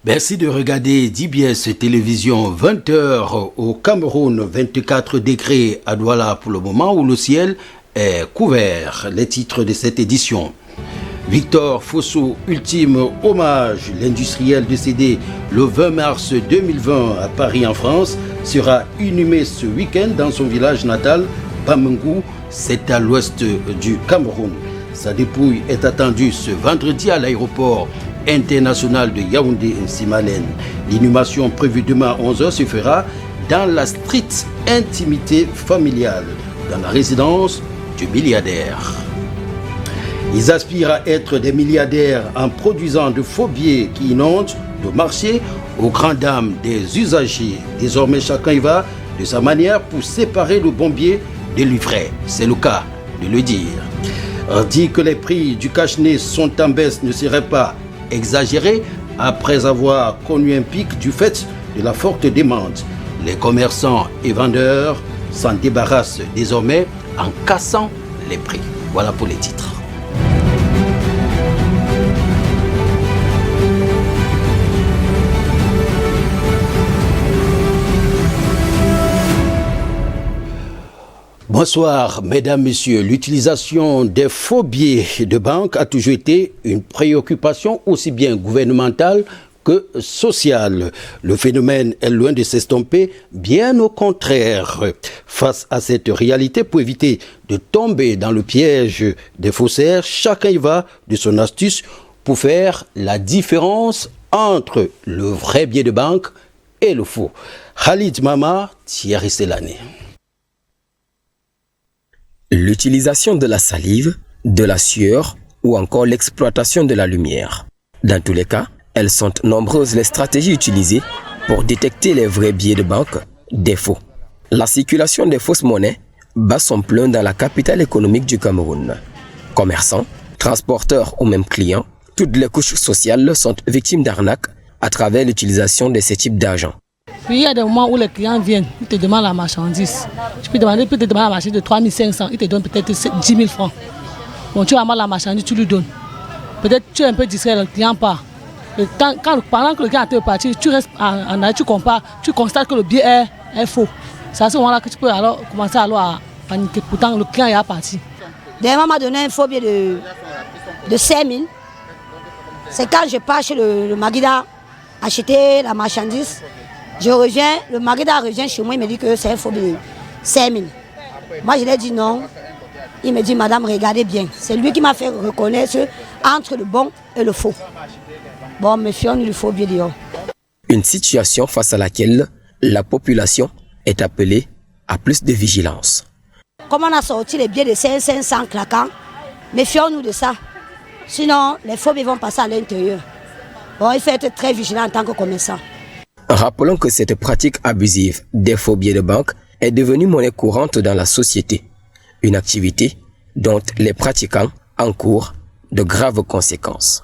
Merci de regarder DBS Télévision 20h au Cameroun, 24 degrés à Douala pour le moment où le ciel est couvert. Les titres de cette édition. Victor Fosso, ultime hommage. L'industriel décédé le 20 mars 2020 à Paris en France sera inhumé ce week-end dans son village natal, Bamengou, c'est à l'ouest du Cameroun. Sa dépouille est attendue ce vendredi à l'aéroport international de Yaoundé-Nsimalen. L'inhumation prévue demain à 11h se fera dans la stricte intimité familiale, dans la résidence du milliardaire. Ils aspirent à être des milliardaires en produisant de faux billets qui inondent le marché aux grandes dames des usagers. Désormais, chacun y va de sa manière pour séparer le bon billet de l'ivraie. C'est le cas de le dire. Dire que les prix du cache-nez sont en baisse ne serait pas exagéré après avoir connu un pic du fait de la forte demande. Les commerçants et vendeurs s'en débarrassent désormais en cassant les prix. Voilà pour les titres. Bonsoir, mesdames, messieurs. L'utilisation des faux billets de banque a toujours été une préoccupation aussi bien gouvernementale que sociale. Le phénomène est loin de s'estomper, bien au contraire. Face à cette réalité, pour éviter de tomber dans le piège des faussaires, chacun y va de son astuce pour faire la différence entre le vrai billet de banque et le faux. Khalid Mama, Thierry Selané. L'utilisation de la salive, de la sueur ou encore l'exploitation de la lumière. Dans tous les cas, elles sont nombreuses les stratégies utilisées pour détecter les vrais billets de banque des faux. La circulation des fausses monnaies bat son plein dans la capitale économique du Cameroun. Commerçants, transporteurs ou même clients, toutes les couches sociales sont victimes d'arnaques à travers l'utilisation de ces types d'argent. Puis il y a des moments où les clients viennent, ils te demandent la marchandise. Tu peux te demander la marchandise de 3 500, ils te donnent peut-être 10 000 francs. Bon, tu vas la marchandise, tu lui donnes. Peut-être tu es un peu distrait, le client part. Pendant que le client est parti, tu restes en arrière, tu compares, tu constates que le billet est faux. C'est à ce moment-là que tu peux alors commencer à paniquer. Pourtant, le client est parti. Dernièrement, m'a donné un faux billet de 5 000. C'est quand je pars chez le Magida acheter la marchandise. Je reviens, le Magida revient chez moi, il me dit que c'est un faux billet. 5 000. Moi, je lui ai dit non. Il me dit, madame, regardez bien. C'est lui qui m'a fait reconnaître entre le bon et le faux. Bon, méfions-nous du faux billet dehors. Une situation face à laquelle la population est appelée à plus de vigilance. Comme on a sorti les billets de 500 claquants, méfions-nous de ça. Sinon, les faux billets vont passer à l'intérieur. Bon, il faut être très vigilant en tant que commerçant. Rappelons que cette pratique abusive des faux billets de banque est devenue monnaie courante dans la société. Une activité dont les pratiquants encourent de graves conséquences.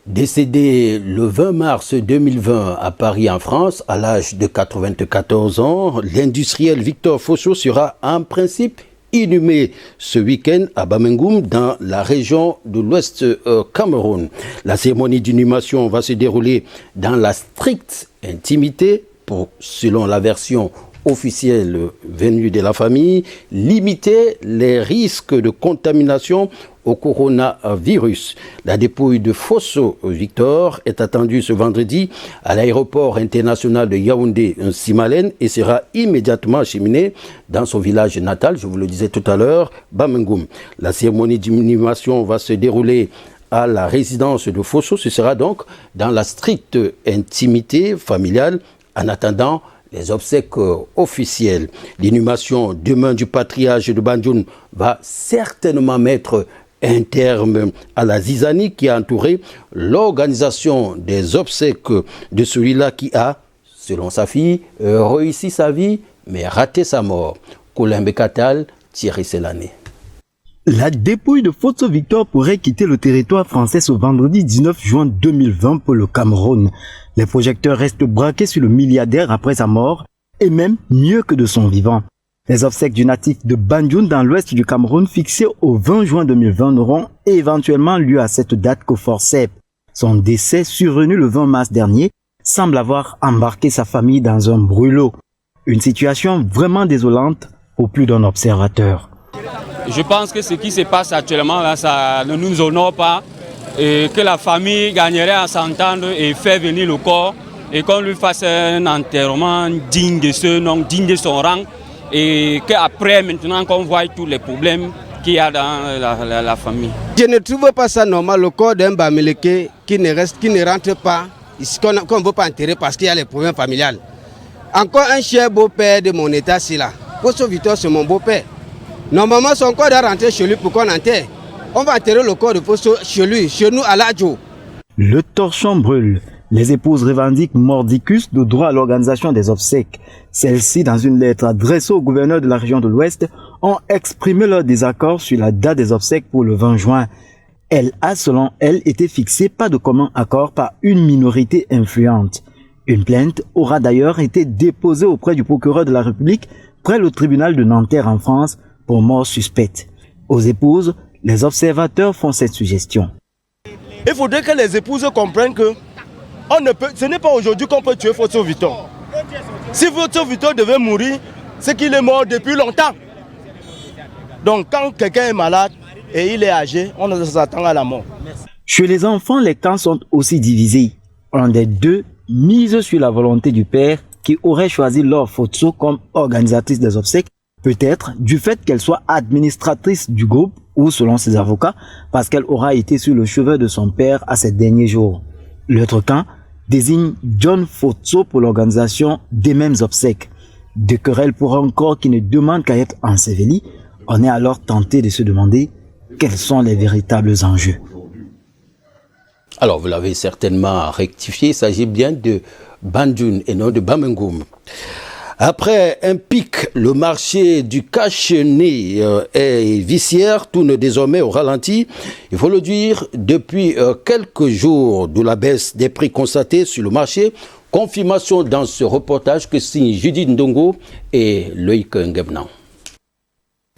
Décédé le 20 mars 2020 à Paris en France, à l'âge de 94 ans, l'industriel Victor Fosso sera en principe inhumé ce week-end à Bamengou dans la région de l'Ouest Cameroun. La cérémonie d'inhumation va se dérouler dans la stricte intimité pour, selon la version officielle venue de la famille, limiter les risques de contamination au coronavirus. La dépouille de Fosso Victor est attendue ce vendredi à l'aéroport international de Yaoundé-Nsimalen et sera immédiatement acheminée dans son village natal, je vous le disais tout à l'heure, Bamengou. La cérémonie d'inhumation va se dérouler à la résidence de Fosso. Ce sera donc dans la stricte intimité familiale en attendant les obsèques officielles. L'inhumation demain du patriarche de Banjoun va certainement mettre un terme à la zizanie qui a entouré l'organisation des obsèques de celui-là qui a, selon sa fille, réussi sa vie mais raté sa mort. Colin Bekatal, Thierry Selané. La dépouille de Fosso Victor pourrait quitter le territoire français ce vendredi 19 juin 2020 pour le Cameroun. Les projecteurs restent braqués sur le milliardaire après sa mort, et même mieux que de son vivant. Les obsèques du natif de Banjoun dans l'ouest du Cameroun fixées au 20 juin 2020 n'auront éventuellement lieu à cette date qu'au forceps. Son décès survenu le 20 mars dernier semble avoir embarqué sa famille dans un brûlot. Une situation vraiment désolante pour plus d'un observateur. Je pense que ce qui se passe actuellement, là, ça ne nous honore pas et que la famille gagnerait à s'entendre et faire venir le corps et qu'on lui fasse un enterrement digne de ce nom, digne de son rang et qu'après, maintenant, qu'on voit tous les problèmes qu'il y a dans la famille. Je ne trouve pas ça normal, le corps d'un Bamileke qui ne rentre pas, qu'on ne veut pas enterrer parce qu'il y a les problèmes familiales. Encore un cher beau-père de mon état, c'est là. Fosso Victor, c'est mon beau-père. Normalement, son corps doit rentrer chez lui pour qu'on enterre. On va enterrer le corps de Fosso chez lui, chez nous à l'Adjo. Le torchon brûle. Les épouses revendiquent mordicus de droit à l'organisation des obsèques. Celles-ci, dans une lettre adressée au gouverneur de la région de l'Ouest, ont exprimé leur désaccord sur la date des obsèques pour le 20 juin. Elle a, selon elle, été fixée pas de commun accord par une minorité influente. Une plainte aura d'ailleurs été déposée auprès du procureur de la République près le tribunal de Nanterre en France pour mort suspecte. Aux épouses, les observateurs font cette suggestion. Il faudrait que les épouses comprennent que ce n'est pas aujourd'hui qu'on peut tuer Fosso Victor. Si Fosso Victor devait mourir, c'est qu'il est mort depuis longtemps. Donc quand quelqu'un est malade et il est âgé, on s'attend à la mort. Chez les enfants, les camps sont aussi divisés. Un des deux mise sur la volonté du père qui aurait choisi Laure Fosso comme organisatrice des obsèques, peut-être du fait qu'elle soit administratrice du groupe ou, selon ses avocats, parce qu'elle aura été sur le chevet de son père à ces derniers jours. L'autre camp désigne John Fosso pour l'organisation des mêmes obsèques. Des querelles pour un corps qui ne demande qu'à être enseveli, on est alors tenté de se demander quels sont les véritables enjeux. Alors, vous l'avez certainement rectifié, il s'agit bien de Banjul et non de Bamengum. Après un pic, le marché du cache-nez et vicière tourne désormais au ralenti. Il faut le dire, depuis quelques jours de la baisse des prix constatés sur le marché. Confirmation dans ce reportage que signent Judith Ndongo et Loïc Ngebnan.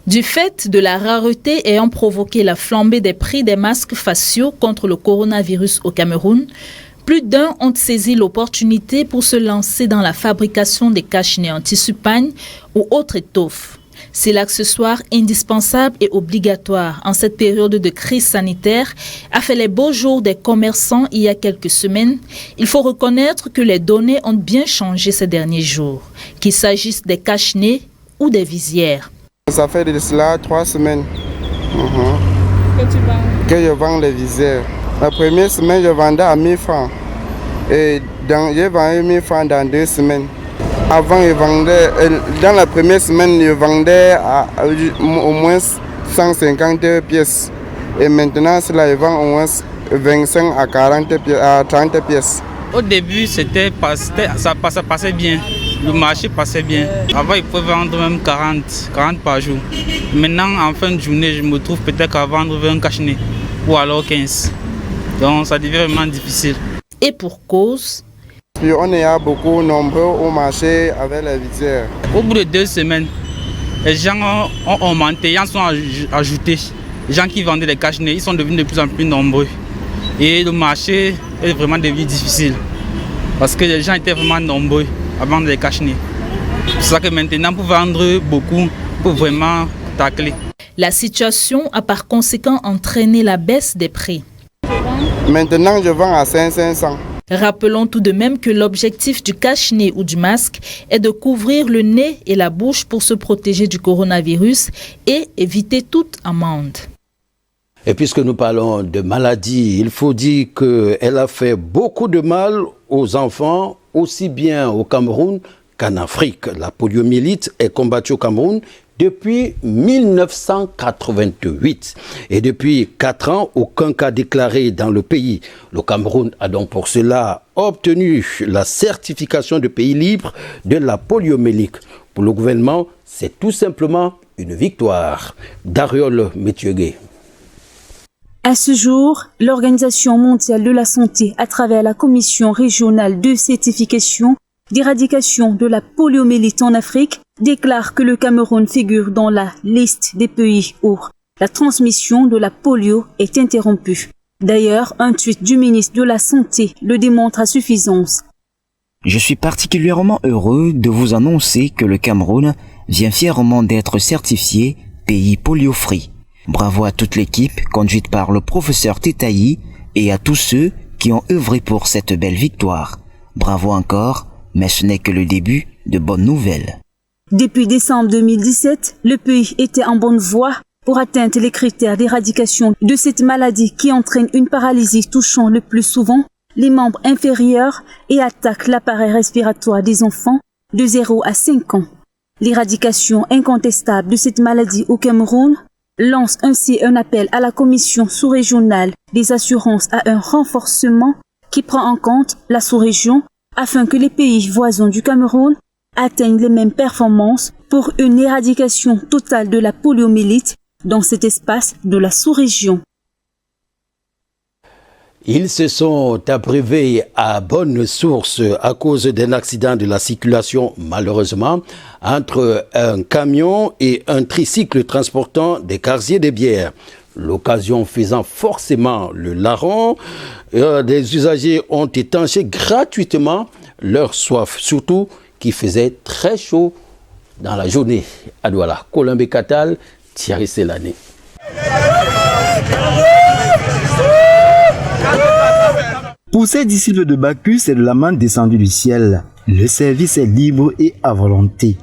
Du fait de la rareté ayant provoqué la flambée des prix des masques faciaux contre le coronavirus au Cameroun, plus d'un ont saisi l'opportunité pour se lancer dans la fabrication des cache-nez en tissu pagne ou autres étoffes. C'est l'accessoire indispensable et obligatoire en cette période de crise sanitaire a fait les beaux jours des commerçants il y a quelques semaines. Il faut reconnaître que les données ont bien changé ces derniers jours, qu'il s'agisse des cache-nez ou des visières. Ça fait de cela 3 semaines que je vends les visières. La première semaine, je vendais à 1000 francs. Et j'ai vendu 1000 francs dans 2 semaines. Avant, je vendais, dans la première semaine, je vendais au moins 150 pièces. Et maintenant, cela, je vends au moins 25 à 40 à 30 pièces. Au début, ça passait bien. Le marché passait bien. Avant, il pouvait vendre même 40 par jour. Maintenant, en fin de journée, je me trouve peut-être à vendre 20 cache-nez ou alors 15. Donc, ça devient vraiment difficile. Et pour cause, on est beaucoup nombreux au marché avec les visières. Au bout de 2 semaines, les gens ont augmenté, les gens sont ajoutés. Les gens qui vendaient des cache-nez, ils sont devenus de plus en plus nombreux. Et le marché est vraiment devenu difficile. Parce que les gens étaient vraiment nombreux à vendre des cache-nez. C'est pour ça que maintenant, pour vendre beaucoup, pour vraiment tacler. La situation a par conséquent entraîné la baisse des prix. Maintenant, je vends à 500. Rappelons tout de même que l'objectif du cache-nez ou du masque est de couvrir le nez et la bouche pour se protéger du coronavirus et éviter toute amende. Et puisque nous parlons de maladie, il faut dire qu'elle a fait beaucoup de mal aux enfants, aussi bien au Cameroun qu'en Afrique. La poliomyélite est combattue au Cameroun depuis 1988. Et depuis 4 ans, aucun cas déclaré dans le pays. Le Cameroun a donc pour cela obtenu la certification de pays libre de la poliomyélite. Pour le gouvernement, c'est tout simplement une victoire. Dariol Métieugué. À ce jour, l'Organisation mondiale de la santé, à travers la Commission régionale de certification d'éradication de la poliomyélite en Afrique, déclare que le Cameroun figure dans la liste des pays où la transmission de la polio est interrompue. D'ailleurs, un tweet du ministre de la Santé le démontre à suffisance. Je suis particulièrement heureux de vous annoncer que le Cameroun vient fièrement d'être certifié pays polio-free. Bravo à toute l'équipe conduite par le professeur Tetaï et à tous ceux qui ont œuvré pour cette belle victoire. Bravo encore, mais ce n'est que le début de bonnes nouvelles. Depuis décembre 2017, le pays était en bonne voie pour atteindre les critères d'éradication de cette maladie qui entraîne une paralysie touchant le plus souvent les membres inférieurs et attaque l'appareil respiratoire des enfants de 0 à 5 ans. L'éradication incontestable de cette maladie au Cameroun lance ainsi un appel à la Commission sous-régionale des assurances à un renforcement qui prend en compte la sous-région afin que les pays voisins du Cameroun atteignent les mêmes performances pour une éradication totale de la poliomyélite dans cet espace de la sous-région. Ils se sont abreuvés à bonne source à cause d'un accident de la circulation, malheureusement, entre un camion et un tricycle transportant des casiers de bière. L'occasion faisant forcément le larron, des usagers ont étanché gratuitement leur soif, surtout qu'il faisait très chaud dans la journée. À Douala, Colombé Catal, Thierry Selané. Pour ces disciples de Bacchus, c'est de la main descendue du ciel. Le service est libre et à volonté.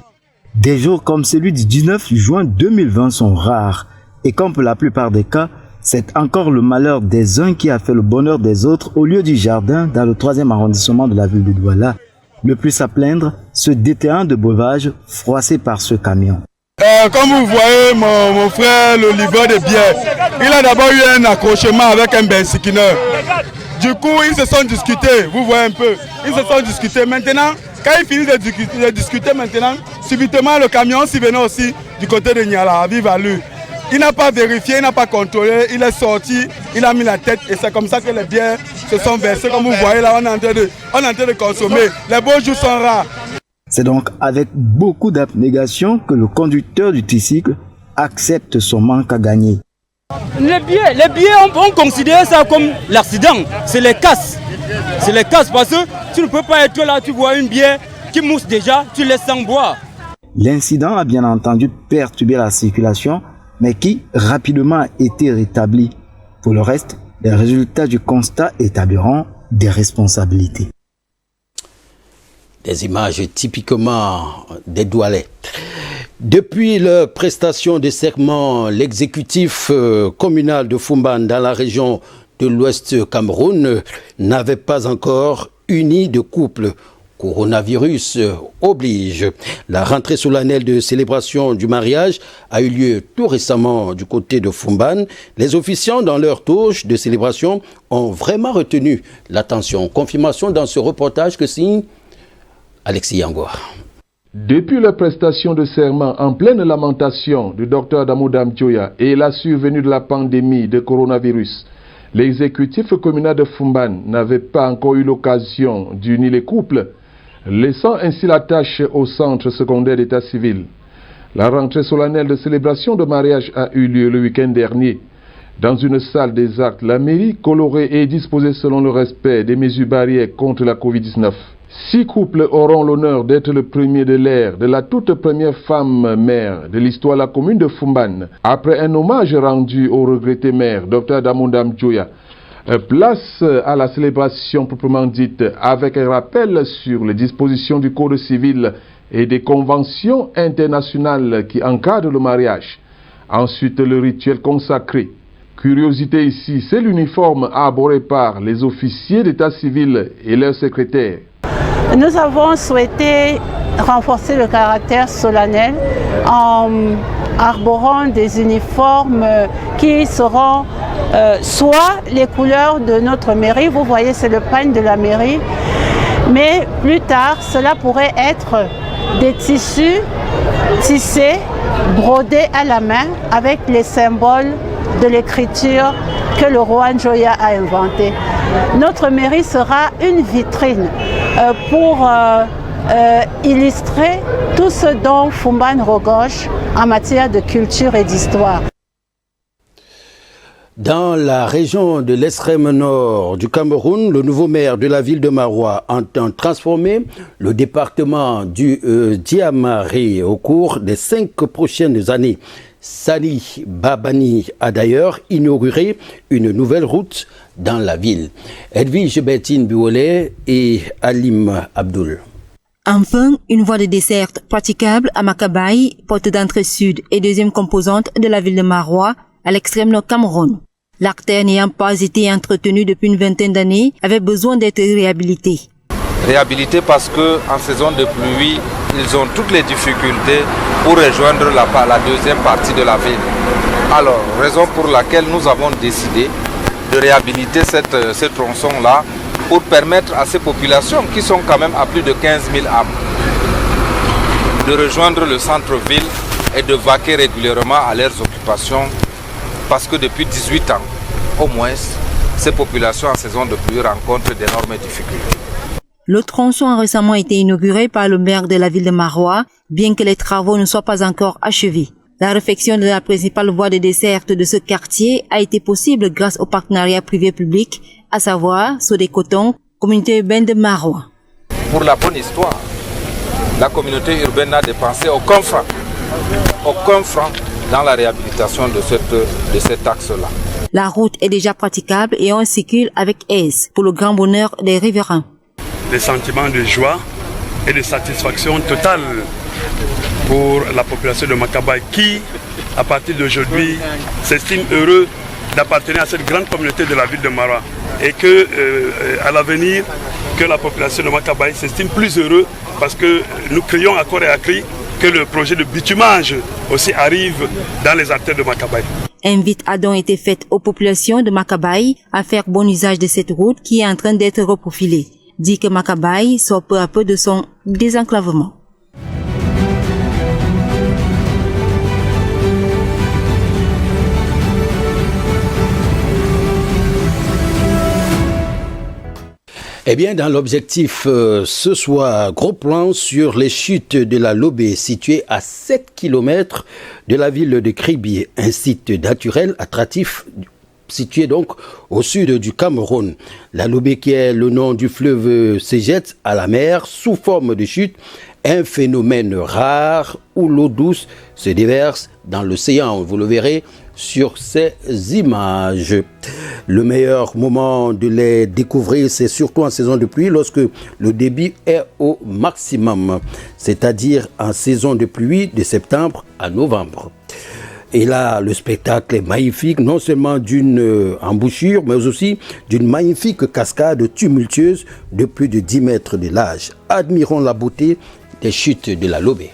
Des jours comme celui du 19 juin 2020 sont rares. Et comme pour la plupart des cas, c'est encore le malheur des uns qui a fait le bonheur des autres au lieu du jardin dans le 3e arrondissement de la ville de Douala. Le plus à plaindre, ce DT1 de breuvage froissé par ce camion. Comme vous voyez, mon frère, le livreur de bière, il a d'abord eu un accrochement avec un bensikineur. Du coup, ils se sont discutés, vous voyez un peu, ils se sont discutés. Maintenant, quand ils finissent de discuter maintenant, subitement le camion s'y venait aussi du côté de Niala, à vive allure. Il n'a pas vérifié, il n'a pas contrôlé, il est sorti, il a mis la tête et c'est comme ça que les bières se sont versées. Comme vous voyez là, on est en train de consommer. Les beaux jours sont rares. C'est donc avec beaucoup d'abnégation que le conducteur du tricycle accepte son manque à gagner. Les billets, on considère ça comme l'accident. C'est les casses. C'est les casses parce que tu ne peux pas être là, tu vois une bière qui mousse déjà, tu laisses sans boire. L'incident a bien entendu perturbé la circulation, mais qui rapidement a été rétabli. Pour le reste, les résultats du constat établiront des responsabilités. Des images typiquement des doualettes. Depuis la prestation de serment, l'exécutif communal de Fumban dans la région de l'Ouest Cameroun n'avait pas encore uni de couple. Coronavirus oblige. La rentrée solennelle de célébration du mariage a eu lieu tout récemment du côté de Fumban. Les officiants dans leur touche de célébration ont vraiment retenu l'attention. Confirmation dans ce reportage que signe Alexis Yangoa. Depuis la prestation de serment en pleine lamentation du Dr Damoudam Dioya et la survenue de la pandémie de coronavirus, l'exécutif communal de Fumban n'avait pas encore eu l'occasion d'unir les couples, laissant ainsi la tâche au centre secondaire d'état civil. La rentrée solennelle de célébration de mariage a eu lieu le week-end dernier. Dans une salle des actes, la mairie colorée et disposée selon le respect des mesures barrières contre la Covid-19. 6 couples auront l'honneur d'être le premier de l'ère de la toute première femme maire de l'histoire de la commune de Fumban. Après un hommage rendu au regretté maire, Dr Damoudam Dioya, place à la célébration proprement dite avec un rappel sur les dispositions du Code civil et des conventions internationales qui encadrent le mariage. Ensuite, le rituel consacré. Curiosité ici, c'est l'uniforme arboré par les officiers d'état civil et leurs secrétaires. Nous avons souhaité renforcer le caractère solennel en arborant des uniformes qui seront soit les couleurs de notre mairie, vous voyez c'est le pagne de la mairie, mais plus tard cela pourrait être des tissus tissés, brodés à la main avec les symboles de l'écriture que le roi Njoya a inventé. Notre mairie sera une vitrine pour illustrer tout ce dont Fumban regorge en matière de culture et d'histoire. Dans la région de l'extrême nord du Cameroun, le nouveau maire de la ville de Maroua entend transformer le département du Diamari au cours des 5 prochaines années. Sani Babani a d'ailleurs inauguré une nouvelle route dans la ville. Edwige Bettine Biolé et Alim Abdul. Enfin, une voie de desserte praticable à Makabaye, porte d'entrée sud et deuxième composante de la ville de Maroua, à l'extrême nord Cameroun. L'artère n'ayant pas été entretenue depuis une vingtaine d'années, avait besoin d'être réhabilitée. Réhabilitée parce qu'en saison de pluie, ils ont toutes les difficultés pour rejoindre la deuxième partie de la ville. Alors, raison pour laquelle nous avons décidé de réhabiliter ce tronçon-là pour permettre à ces populations, qui sont quand même à plus de 15 000 âmes, de rejoindre le centre-ville et de vaquer régulièrement à leurs occupations. Parce que depuis 18 ans, au moins, ces populations en saison de pluie rencontrent d'énormes difficultés. Le tronçon a récemment été inauguré par le maire de la ville de Maroua, bien que les travaux ne soient pas encore achevés. La réfection de la principale voie de desserte de ce quartier a été possible grâce au partenariat privé-public, à savoir Sodécoton, communauté urbaine de Maroua. Pour la bonne histoire, la communauté urbaine n'a dépensé aucun franc dans la réhabilitation de cet axe-là. La route est déjà praticable et on circule avec aise pour le grand bonheur des riverains. Des sentiments de joie et de satisfaction totale pour la population de Makabaye qui, à partir d'aujourd'hui, s'estime heureux d'appartenir à cette grande communauté de la ville de Maroua et que à l'avenir, que la population de Makabaye s'estime plus heureux parce que nous crions à corps et à cri que le projet de bitumage aussi arrive dans les artères de Makabaye. Invite a donc été faite aux populations de Makabaye à faire bon usage de cette route qui est en train d'être reprofilée. Dit que Makabaye sort peu à peu de son désenclavement. Eh bien, dans l'objectif ce soir, gros plan sur les chutes de la Lobé, située à 7 km de la ville de Kribi, un site naturel attractif situé donc au sud du Cameroun. La Lobé, qui est le nom du fleuve, se jette à la mer sous forme de chute, un phénomène rare où l'eau douce se déverse dans l'océan. Vous le verrez sur ces images. Le meilleur moment de les découvrir, c'est surtout en saison de pluie, lorsque le débit est au maximum, c'est-à-dire en saison de pluie de septembre à novembre. Et là, le spectacle est magnifique, non seulement d'une embouchure, mais aussi d'une magnifique cascade tumultueuse de plus de 10 mètres de large. Admirons la beauté des chutes de la Lobé.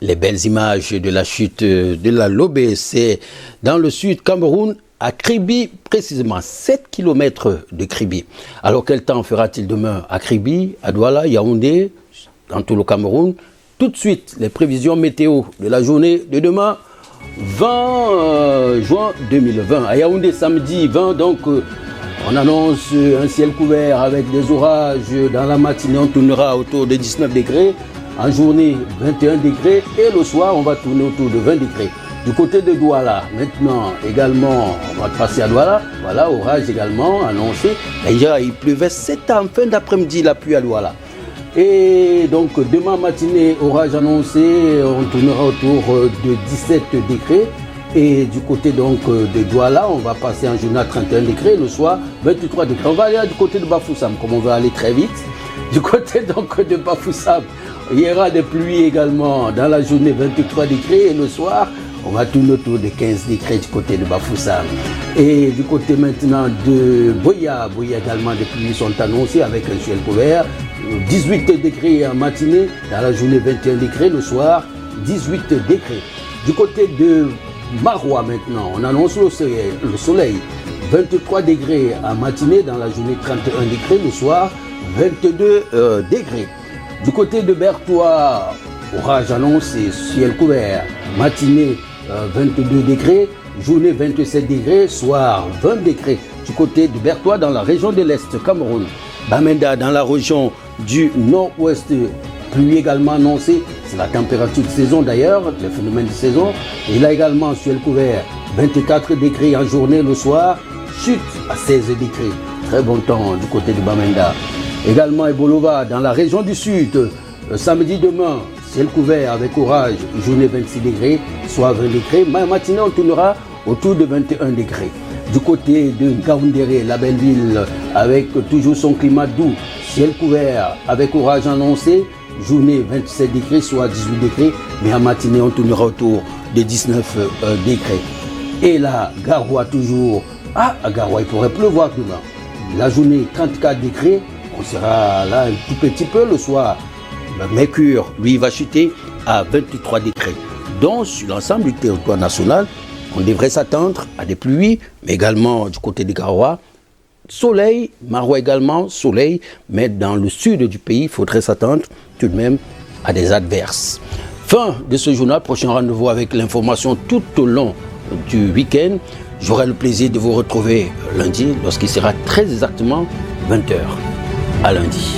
Les belles images de la chute de la Lobé, c'est dans le sud Cameroun, à Kribi, précisément 7 km de Kribi. Alors quel temps fera-t-il demain à Kribi, à Douala, Yaoundé, dans tout le Cameroun? Tout de suite, les prévisions météo de la journée de demain, 20 juin 2020. À Yaoundé, samedi 20, donc on annonce un ciel couvert avec des orages. Dans la matinée, on tournera autour de 19 degrés. En journée, 21 degrés. Et le soir, on va tourner autour de 20 degrés. Du côté de Douala, maintenant, également, on va passer à Douala. Voilà, orage également annoncé. Déjà, il pleuvait 7 en fin d'après-midi, la pluie à Douala. Et donc, demain matinée, orage annoncé, on tournera autour de 17 degrés. Et du côté donc de Douala, on va passer en journée à 31 degrés. Le soir, 23 degrés. On va aller du côté de Bafoussam, comme on va aller très vite. Du côté donc de Bafoussam, il y aura des pluies également. Dans la journée, 23 degrés. Et le soir, on va tourner autour de 15 degrés du côté de Bafoussam. Et du côté maintenant de Boya, également des pluies sont annoncées avec un ciel couvert. 18 degrés en matinée, dans la journée 21 degrés, le soir 18 degrés. Du côté de Maroua maintenant, on annonce le soleil, 23 degrés en matinée, dans la journée 31 degrés, le soir 22 degrés. Du côté de Bertois, orage annoncé, ciel couvert, matinée 22 degrés, journée 27 degrés, soir 20 degrés. Du côté de Bertois, dans la région de l'Est, Cameroun. Bamenda, dans la région du nord-ouest, pluie également annoncée. C'est la température de saison d'ailleurs, le phénomène de saison. Et là également, ciel couvert, 24 degrés en journée, le soir, chute à 16 degrés. Très bon temps du côté de Bamenda. Également Ebolova, dans la région du sud, samedi demain, ciel couvert avec orage, journée 26 degrés, soir 20 degrés. Matinée, on tournera autour de 21 degrés. Du côté de Ngaoundéré, la belle ville, avec toujours son climat doux, ciel couvert avec orage annoncé, journée 27 degrés, soit 18 degrés, mais en matinée on tournera autour de 19 degrés. Et là, Garoua toujours, à Garoua il pourrait pleuvoir demain. La journée 34 degrés, on sera là un tout petit peu le soir. Le mercure, lui, va chuter à 23 degrés. Donc sur l'ensemble du territoire national, on devrait s'attendre à des pluies, mais également du côté de Garoua, soleil, Maroua également, soleil, mais dans le sud du pays, il faudrait s'attendre tout de même à des adverses. Fin de ce journal, prochain rendez-vous avec l'information tout au long du week-end. J'aurai le plaisir de vous retrouver lundi lorsqu'il sera très exactement 20h. À lundi.